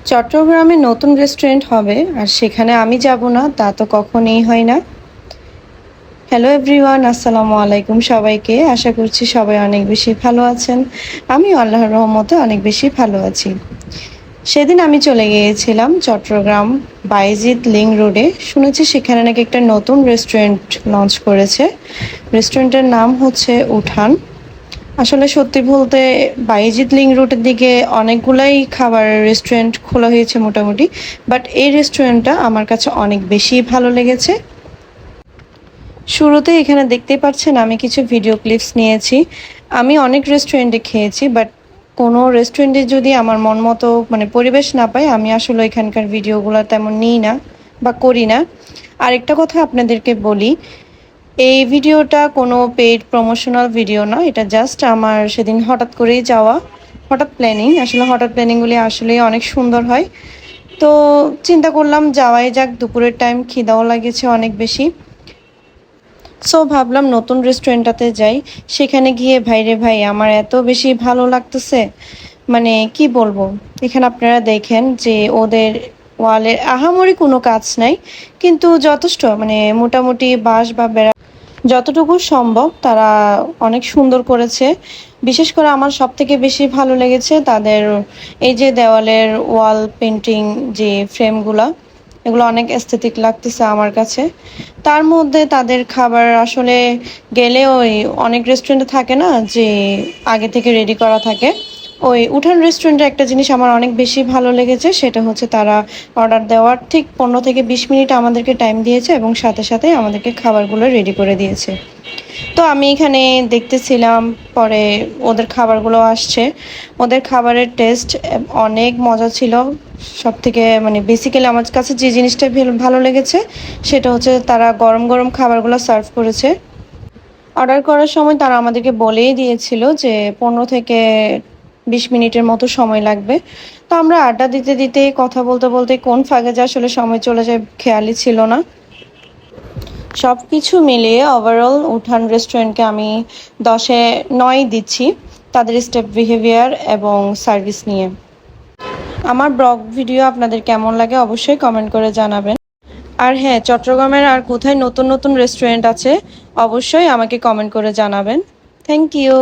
চট্টগ্রামে নতুন রেস্টুরেন্ট হবে আর সেখানে আমি যাব না তা তো কখনোই হয় না। হ্যালো এভরিওয়ান, আসসালামু আলাইকুম সবাইকে। আশা করছি সবাই অনেক বেশি ভালো আছেন। আমিও আল্লাহর রহমতে অনেক বেশি ভালো আছি। সেদিন আমি চলে গিয়েছিলাম চট্টগ্রাম বায়েজিদ লিংক রোডে। শুনেছি সেখানে নাকি একটা নতুন রেস্টুরেন্ট লঞ্চ করেছে। রেস্টুরেন্টের নাম হচ্ছে উঠান। আসলে সত্যি বলতে বায়েজিদ লিংক রোডের দিকে অনেকগুলাই খাবার রেস্টুরেন্ট খোলা হয়েছে মোটামুটি, বাট এই রেস্টুরেন্টটা আমার কাছে অনেক বেশি ভালো লেগেছে। শুরুতে এখানে দেখতে পাচ্ছেন আমি কিছু ভিডিও ক্লিপস নিয়েছি। আমি অনেক রেস্টুরেন্টে খেয়েছি, বাট কোনো রেস্টুরেন্টে যদি আমার মন মতো পরিবেশ না পাই, আমি আসলে এখানকার ভিডিওগুলো তেমন নিই না বা করি না। আরেকটা কথা আপনাদেরকে বলি, এই ভিডিওটা কোনো পেইড প্রমোশনাল ভিডিও না, এটা জাস্ট আমার সেদিন হঠাৎ করেই যাওয়া, হঠাৎ প্ল্যানিং। আসলে হঠাৎ প্ল্যানিংগুলি আসলেই অনেক সুন্দর হয়। তো চিন্তা করলাম যাওয়াই যাক, দুপুরের টাইম, খিদাও লাগেছে অনেক বেশি। সো ভাবলাম নতুন রেস্টুরেন্টটাতে যাই। সেখানে গিয়ে ভাইরে ভাই আমার এত বেশি ভালো লাগতেছে, কি বলবো। এখানে আপনারা দেখেন যে ওদের ওয়ালে আহামরি কোনো কাজ নাই, কিন্তু যথেষ্ট মোটামুটি বাঁশ বা বেড়া যতটুকু সম্ভব তারা অনেক সুন্দর করেছে। বিশেষ করে আমার সবথেকে বেশি ভালো লেগেছে তাদের এই যে দেওয়ালের ওয়াল পেন্টিং, যে ফ্রেমগুলা, এগুলো অনেক এস্থেটিক লাগতেছে আমার কাছে। তার মধ্যে তাদের খাবার আসলে গেলে ওই অনেক রেস্টুরেন্টে থাকে না যে আগে থেকে রেডি করা থাকে, ওই উঠান রেস্টুরেন্টের একটা জিনিস আমার অনেক বেশি ভালো লেগেছে, সেটা হচ্ছে তারা অর্ডার দেওয়ার ঠিক 15 থেকে 20 মিনিট আমাদেরকে টাইম দিয়েছে এবং সাথে সাথে আমাদেরকে খাবারগুলো রেডি করে দিয়েছে। তো আমি এখানে দেখতেছিলাম, পরে ওদের খাবারগুলো আসছে। ওদের খাবারের টেস্ট অনেক মজা ছিল। সব থেকে বেসিক্যালি আমার কাছে যে জিনিসটা ভালো লেগেছে সেটা হচ্ছে তারা গরম গরম খাবারগুলো সার্ভ করেছে। অর্ডার করার সময় তারা আমাদেরকে বলেই দিয়েছিল যে 15 থেকে 20 মিনিটের মতো সময় লাগবে। তো আমরা আড্ডা দিতে দিতে, কথা বলতে বলতে কোন ফাঁকে যে আসলে সময় চলে যায় খেয়ালই ছিল না। সব কিছু মিলিয়ে ওভারঅল উঠান রেস্টুরেন্টকে আমি 10-এ 9 দিচ্ছি, তাদের স্টেপ বিহেভিয়ার এবং সার্ভিস নিয়ে। আমার ব্লগ ভিডিও আপনাদের কেমন লাগে অবশ্যই কমেন্ট করে জানাবেন। আর হ্যাঁ, চট্টগ্রামের আর কোথায় নতুন নতুন রেস্টুরেন্ট আছে অবশ্যই আমাকে কমেন্ট করে জানাবেন। Thank you.